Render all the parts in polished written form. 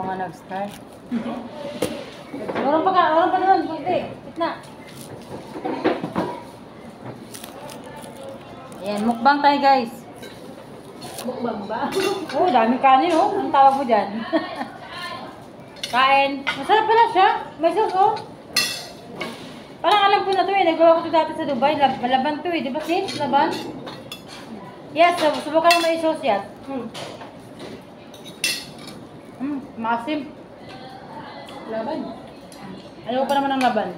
mga nag-start. Orang pa naman, kunti. Kitna. Ayan, mukbang tayo guys. Mukbang ba? Oh, daming kanin oh. Anong tawag mo dyan? Kain. Masarap pala siya. May sauce oh. Parang alam ko na to eh. Nagawa ko to dati sa Dubai. Laban to eh. Di ba sis? Laban? Yes, subukan mo may sauce yan. Maasim. Laban. Ayaw pa naman ng laban.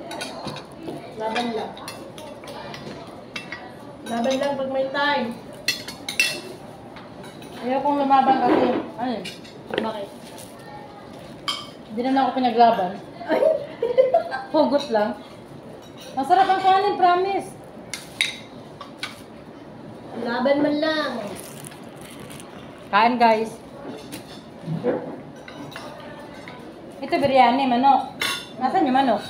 Laban lang. Laban lang pag may time. Ayaw kong lumaban kasi. Ano yun? Bakit? Hindi na ako pinaglaban. Hugot lang. Masarap ang kanin, promise. Laban man lang. Kain guys. Ito biryani, manok. Nasaan yung manok?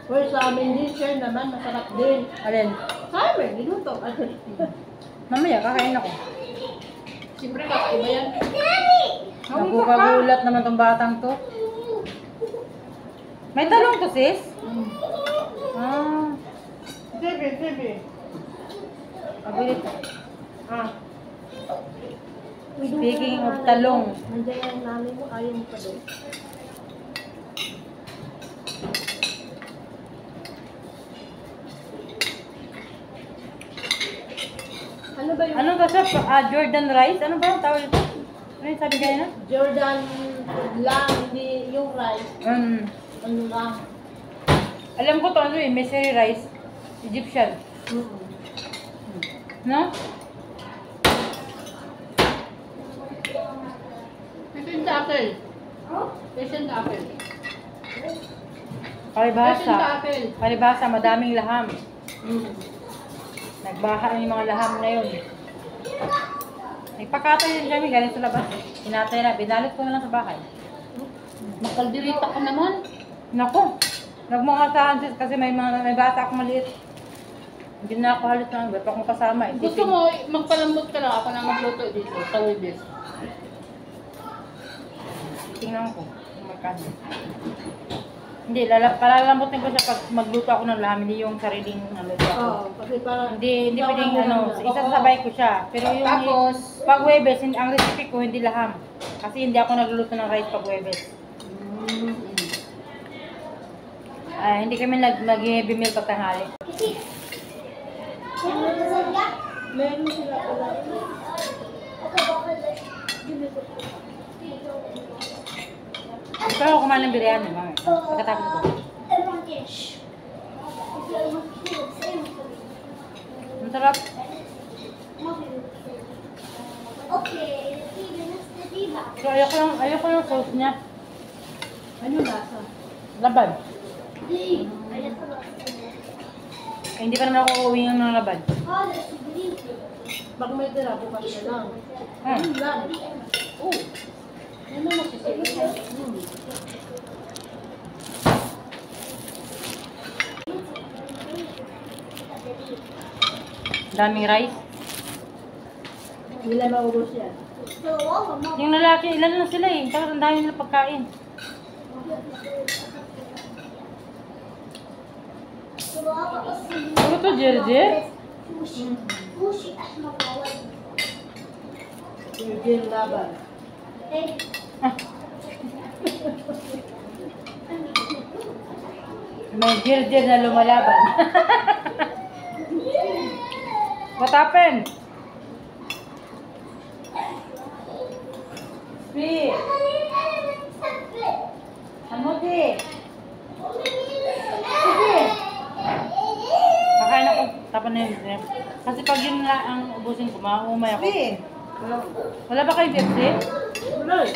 Well, sa amin din, share naman, masarap din. Alin? Sa amin, ginuto. Mamaya, kakain ako. Siyempre, kakaiba yan. Nagkukagulat naman tong batang to. May talong to sis? Ah, Sige. pabilit. Ah. Speaking of talong. Nandiyan yung nanay mo, ayaw mo pa doon. Ano ba yung... Anong kasi? Jordan rice? Ano ba ang tawag ito? Ano yung sabi kayo na? Jordan lang, hindi yung rice. Ano lang. Alam ko to ano eh, Missouri rice. Egyptian. No? Ito yung apple. Ito yung apple. Palibhasa. apple. Palibhasa, madaming laham. Nagbaha yung mga laham na yun. Nagpakatay din kami, galing sa labas. Hinatay na, binalot ko na lang sa bahay. Makaldirita ka naman. Naku, nagmakasahan sis kasi may bata akong maliit. Hindi na ako halos na, ba't akong kasama eh. Gusto mo, magpalambot ka lang. Ako na magluto dito. Sa Webes. Tingnan ko kung magkano. Hindi, palalambutin ko siya pag magluto ako ng laham, hindi yung sariling luto ako. Oo, kasi parang... Hindi pwedeng ano, isasabay ko siya. Pero yung Tapos, pag Webes, ang recipe ko hindi laham. Kasi hindi ako nagluluto ng rice pag Webes. Hindi kami nag-heavy meal pag tanghali. meron sila pala. Pero ako kumain ng biryani, mami. Pagkatapos ko. Ang sarap. So ayoko ng sauce niya. Ano lasa? Laban. Hindi pa naman ako uuwi ng laban. Pag may tira, bukas na lang. Ano lang? Ano masisipin? Daming rice. Hindi maubos yan. Yung lalaki, ilan lang sila eh. Tapos ang dami nila pagkain. Ano to, Jerjer? Yung laban. May Jerjer na lumalaban. What happened? Sweet. Ano di? Sige. Kakain ako. Tapan na yun. Kasi pag yun lang ang ubusin ko, maumay ako. Wala ba kayong Pepsi? Wala.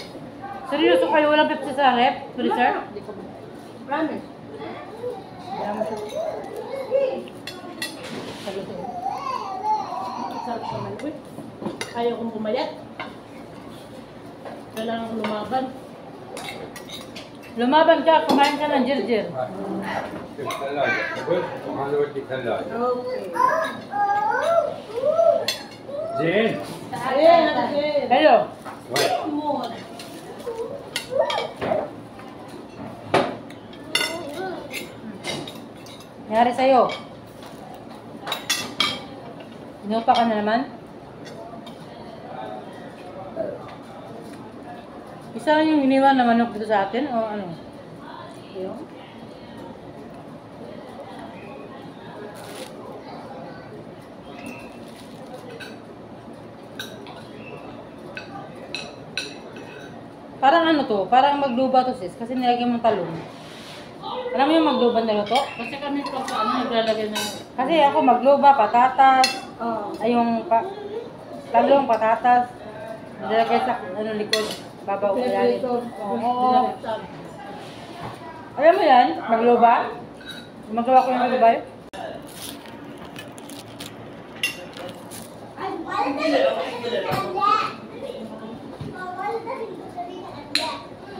Seryoso kayo? Walang Pepsi sa rep? Freezer? Promise. Sarap naman. Uy, ayaw kong pumayat. Kailangan kong lumaban. Lumaban ka, kumain ka ng jirjir. في الثلاجة قلت وأنا ودي الثلاجة Okay. زين Ayan, ayan. Hello. وين؟ Muna. Nangyari sa'yo? Inupa ka na naman? Isa lang yung iniwan na manok dito sa atin o ano? Yung? Parang ano to? Parang magluba to sis kasi nilagyan mong talong. Alam mo yung magluba na luto? Kasi kami pa sa ano, naglalagay ng... Kasi ako magluba, patatas, Oh. ay yung talong, patatas, nilagay sa ano likod, babaw ko yan. Oo. Alam mo yan, magluba? Magawa ko yung magluba yun.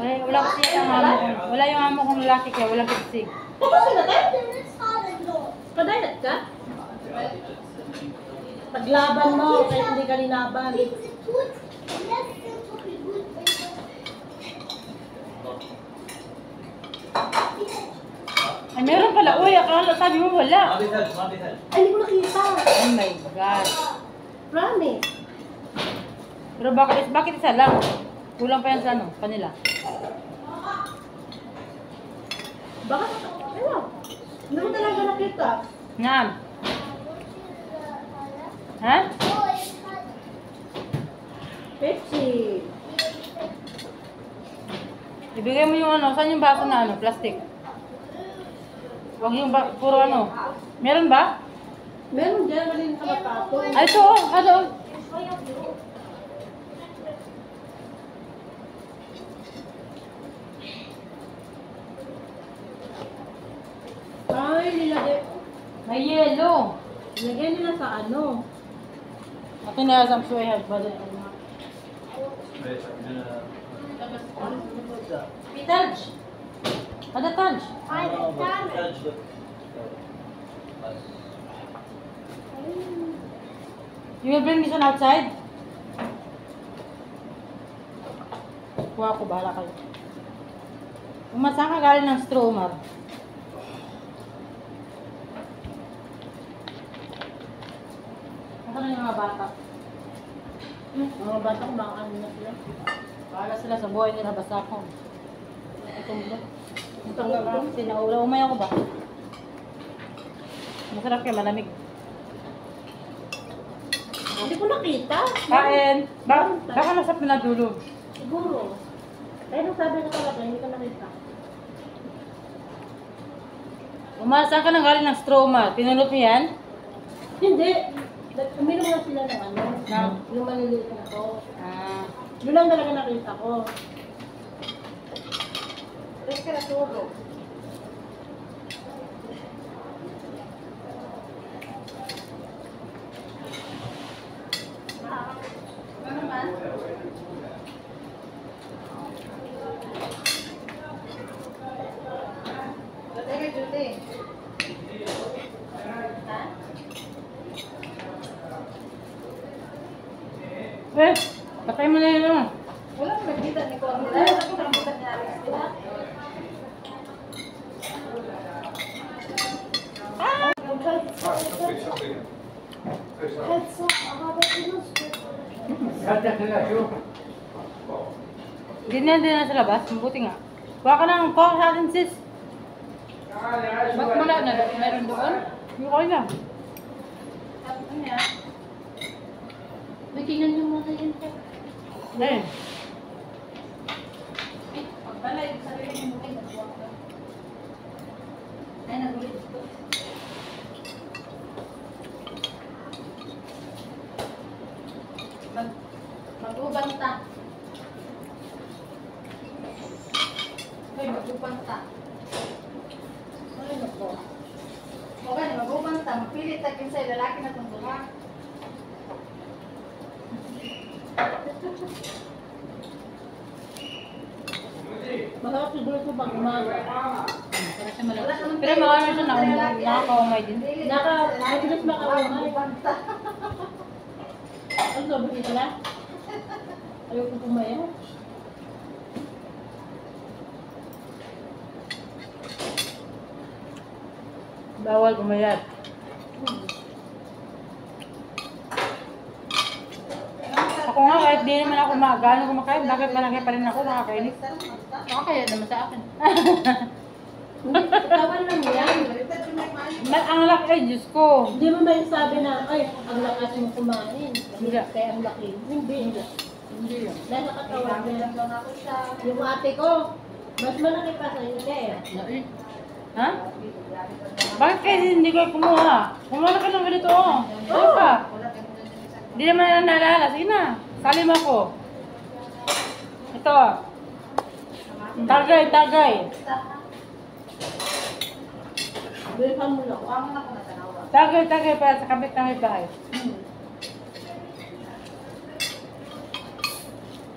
Wala kasi yung amo ko. Wala yung amo kong lalaki kaya walang pigsig. Pumasok na tayo? Kadayat ka? Paglaban mo, kahit hindi ka linaban. Ay, meron pala. Uy, akala sabi mo wala. Ay, hindi ko nakita. Oh my God. Promise. Pero bakit isa lang? Kulang pa yan sa ano, kanila. Baka, ano? Hindi mo talaga nakita. Ngam. Ha? Pepsi. Ibigay mo yung ano, saan yung baso na ano, plastic? Huwag yung puro ano. Meron ba? Meron dyan, mali yung kapatapon. Ay, ito oh, ano? Ay, nilagay. May yelo. Nilagay nila sa ano. Ito na some soy have budget. Pitaj. Ada taj. You will bring me some outside? Kuha ko, bahala kayo. Umasang ka galing ng Stromar. Ano na yung mga bata? Mga bata ko, baka ano na sila. Bahala sila sa buhay nila, basta ako. Itong ba? Itong ba? Sinaula, umay ako ba? Masarap kaya, malamig. Hindi ko nakita. Kain! Baka masarap na nadulog. Siguro. Kaya nung sabi ko talaga, hindi ko nakita. Umasang ka nang galing ng Stromar. Pinulot mo yan? Hindi. Uminom na sila ng ano. Na? Yung maliliit na to. Ah. Yun lang talaga nakita ko. Tapos ka natulog. Ano naman? Teka, Judy. Eh, patay mo na yun. Oh. Wala ko nakita ni Corny. Dahil ako nakita niya rin sila. Hindi na sa labas. Mabuti nga. Kuha ka ng coke sa atin, sis. Ba't wala na? Meron doon? Hindi ko lang. Ano niya? May tingnan niyo muna yun. Eh. Pagbalay, sarili niyo muna yun. Ay, nagulit ito. Mag-ubanta. Okay, mag-ubanta. Ano po? Okay, mag-ubanta. Magpilit tayo sa lalaki na itong duha. Masarap siguro ito pag umaga. Para siya malakas. Pero makano siya nakakaumay din. Mabilis makaumay. Ang sobrang ito lang? Ayoko kumain. Bawal kumayat. Ako nga, kahit di naman ako gano'n kumakain, bakit malaki pa rin ako, nakakainis. Kaya naman sa akin. Tawan lang yan. Ang laki, ay Diyos ko. Hindi mo ba yung sabi na, ay, ang lakas mo kumain. Hindi. Kaya ang laki. Hindi. Hindi yun. Dahil nakatawan niya. Yung ate ko, mas malaki pa sa'yo siya eh. Nain. Ha? Bakit kasi hindi kayo kumuha? Kumuha ka ng ganito, oh. Ano ka? Hindi naman na naalala. Sige na, salim ako. Ito. Tagay, tagay. Bilisan mo lang. Tagay, tagay para sa kabit na may bahay.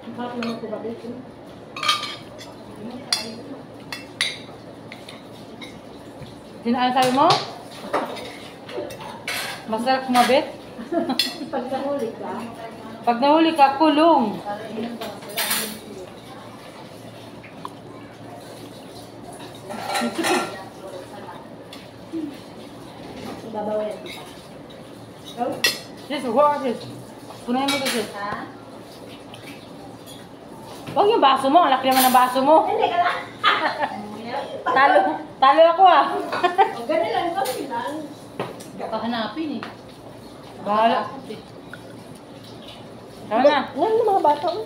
Ang harap naman ko ba dito? Sinaan sabi mo? Masarap kumabit? Pag nahuli ka, Pag nahuli ka, kulong. babawin kita. Oh? Sis, what is this? Punayin mo ito, sis. Huwag yung baso mo. Ang laki naman ng baso mo. Hindi ka lang. Talo ako ah. O, ganun lang. Ganun lang. Baka hanapin eh. Bahala. Tama na. Yan yung mga bata mo.